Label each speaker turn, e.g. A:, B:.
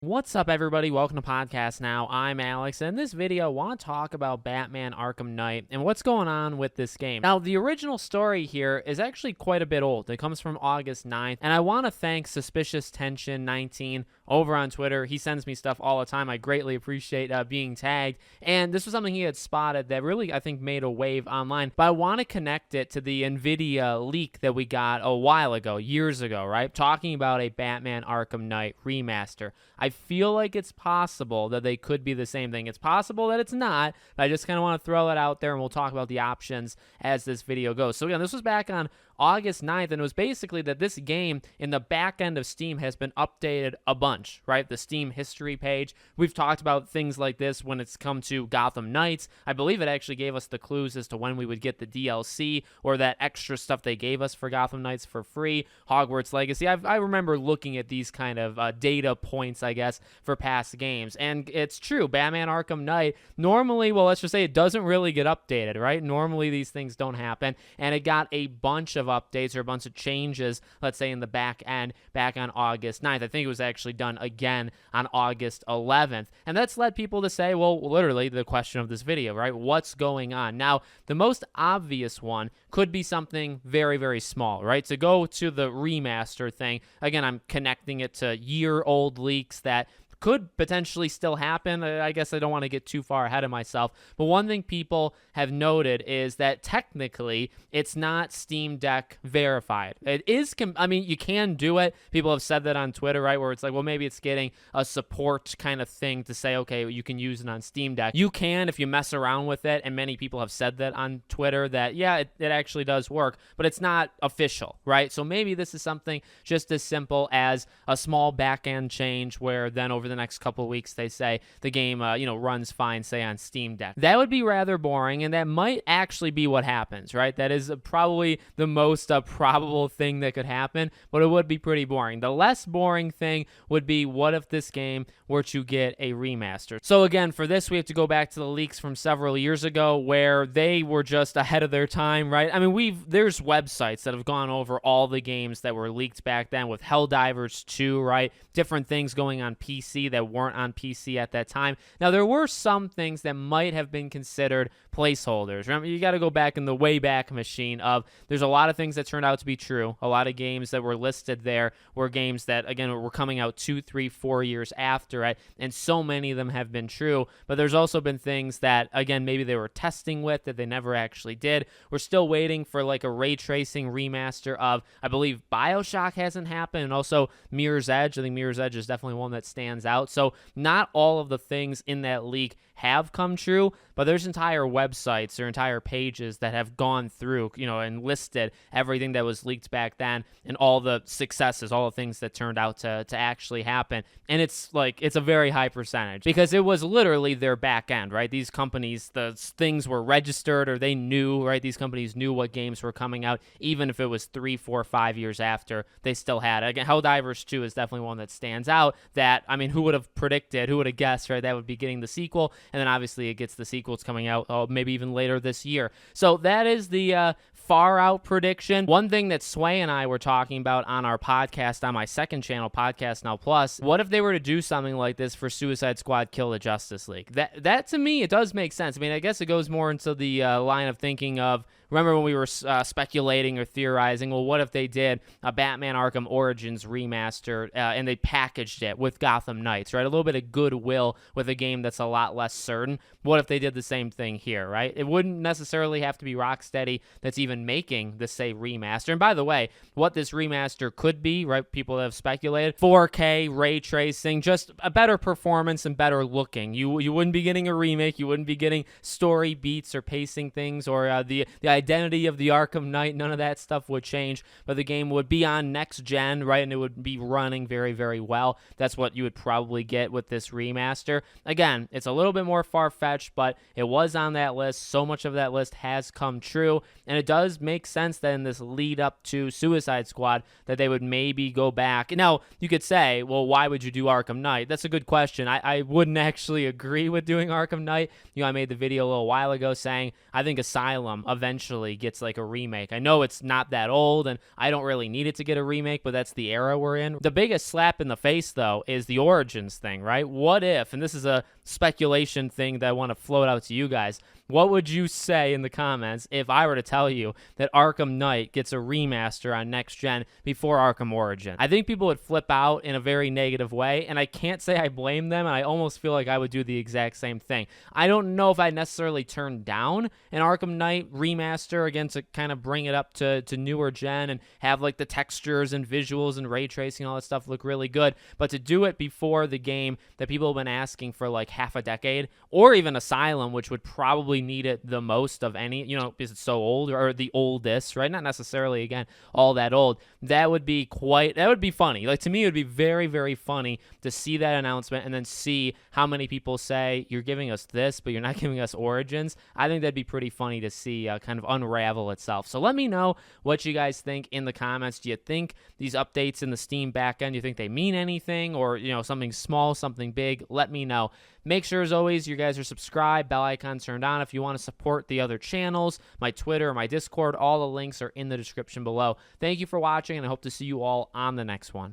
A: What's up, everybody? Welcome to Podcast Now. I'm Alex, and in this video, I want to talk about Batman Arkham Knight and what's going on with this game. Now, the original story here is actually quite a bit old. It comes from August 9th, and I want to thank Suspicious Tension 19 over on Twitter. He sends me stuff all the time. I greatly appreciate being tagged, and this was something he had spotted that really, I think, made a wave online, but I want to connect it to the NVIDIA leak that we got a while ago, years ago, right? Talking about a Batman Arkham Knight remaster. I feel like it's possible that they could be the same thing. It's possible that it's not, but I just kind of want to throw it out there, and we'll talk about the options as this video goes. So again, this was back on August 9th, and it was basically that this game in the back end of Steam has been updated a bunch, right? The Steam history page. We've talked about things like this when it's come to Gotham Knights. I believe it actually gave us the clues as to when we would get the DLC or that extra stuff they gave us for Gotham Knights for free. Hogwarts Legacy. I remember looking at these kind of data points, I guess, for past games. And it's true. Batman Arkham Knight, normally, well, let's just say it doesn't really get updated, right? Normally, these things don't happen. And it got a bunch of updates or a bunch of changes, let's say in the back end, back on August 9th. I think it was actually done again on August 11th. And that's led people to say, well, literally the question of this video, right? What's going on? Now, the most obvious one could be something very, very small, right? To go to the remaster thing, again, I'm connecting it to year-old leaks that could potentially still happen. I guess I don't want to get too far ahead of myself. But one thing people have noted is that technically it's not Steam Deck verified. It is, I mean, you can do it. People have said that on Twitter, right? Where it's like, well, maybe it's getting a support kind of thing to say, okay, you can use it on Steam Deck. You can if you mess around with it. And many people have said that on Twitter that, yeah, it actually does work, but it's not official, right? So maybe this is something just as simple as a small back end change where then over the next couple of weeks they say the game runs fine, say on Steam Deck. That would be rather boring, and that might actually be what happens, right? That is probably the most probable thing that could happen, but it would be pretty boring. The less boring thing would be, what if this game were to get a remaster? So again, for this we have to go back to the leaks from several years ago where they were just ahead of their time, right? I mean, there's websites that have gone over all the games that were leaked back then with Helldivers 2, right? Different things going on PC that weren't on PC at that time. Now, there were some things that might have been considered placeholders. Remember, you got to go back in the Wayback Machine of, there's a lot of things that turned out to be true. A lot of games that were listed there were games that, again, were coming out 2, 3, 4 years after it, and so many of them have been true. But there's also been things that, again, maybe they were testing with that they never actually did. We're still waiting for like a ray tracing remaster of, I believe, BioShock hasn't happened, and also Mirror's Edge. I think Mirror's Edge is definitely one that stands out. So not all of the things in that leak have come true, but there's entire websites or entire pages that have gone through, and listed everything that was leaked back then and all the successes, all the things that turned out to actually happen. And it's a very high percentage because it was literally their back end, right? These companies, the things were registered, or they knew, right? These companies knew what games were coming out, even if it was 3, 4, 5 years after they still had it. Again, Helldivers 2 is definitely one that stands out that, I mean, who would have predicted, who would have guessed, right? That would be getting the sequel. And then obviously it gets the sequel. It's coming out maybe even later this year. So that is the far out prediction. One thing that Sway and I were talking about on our podcast on my second channel, Podcast Now Plus, what if they were to do something like this for Suicide Squad Kill the Justice League? That to me, it does make sense. I mean, I guess it goes more into the line of thinking of, remember when we were speculating or theorizing, well, what if they did a Batman Arkham Origins remaster and they packaged it with Gotham Knights, right? A little bit of goodwill with a game that's a lot less certain. What if they did the same thing here, right? It wouldn't necessarily have to be Rocksteady that's even making the, say, remaster. And by the way, what this remaster could be, right? People have speculated, 4K, ray tracing, just a better performance and better looking. You wouldn't be getting a remake. You wouldn't be getting story beats or pacing things or the identity of the Arkham Knight. None of that stuff would change, but the game would be on next gen, right? And it would be running very, very well. That's what you would probably get with this remaster. Again, it's a little bit more far-fetched, but it was on that list. So much of that list has come true, and it does make sense that in this lead up to Suicide Squad that they would maybe go back. Now, you could say, well, why would you do Arkham Knight? That's a good question. I wouldn't actually agree with doing Arkham Knight. I made the video a little while ago saying I think Asylum eventually gets like a remake. I know it's not that old, and I don't really need it to get a remake, but that's the era we're in. The biggest slap in the face, though, is the Origins thing, right? What if, and this is a speculation thing that I want to float out to you guys, what would you say in the comments if I were to tell you that Arkham Knight gets a remaster on next gen before Arkham Origin? I think people would flip out in a very negative way, and I can't say I blame them, and I almost feel like I would do the exact same thing. I don't know if I necessarily turn down an Arkham Knight remaster, again, to kind of bring it up to newer gen and have like the textures and visuals and ray tracing and all that stuff look really good, but to do it before the game that people have been asking for like half a decade, or even Asylum, which would probably need it the most of any, because it's so old, or the oldest, right? Not necessarily, again, all that old. That would be funny. Like, to me, it would be very, very funny to see that announcement and then see how many people say, you're giving us this, but you're not giving us Origins. I think that'd be pretty funny to see kind of unravel itself. So let me know what you guys think in the comments. Do you think these updates in the Steam backend, do you think they mean anything, or, something small, something big? Let me know. Make sure, as always, you guys are subscribed, bell icon turned on. If you want to support the other channels, my Twitter, my Discord, all the links are in the description below. Thank you for watching, and I hope to see you all on the next one.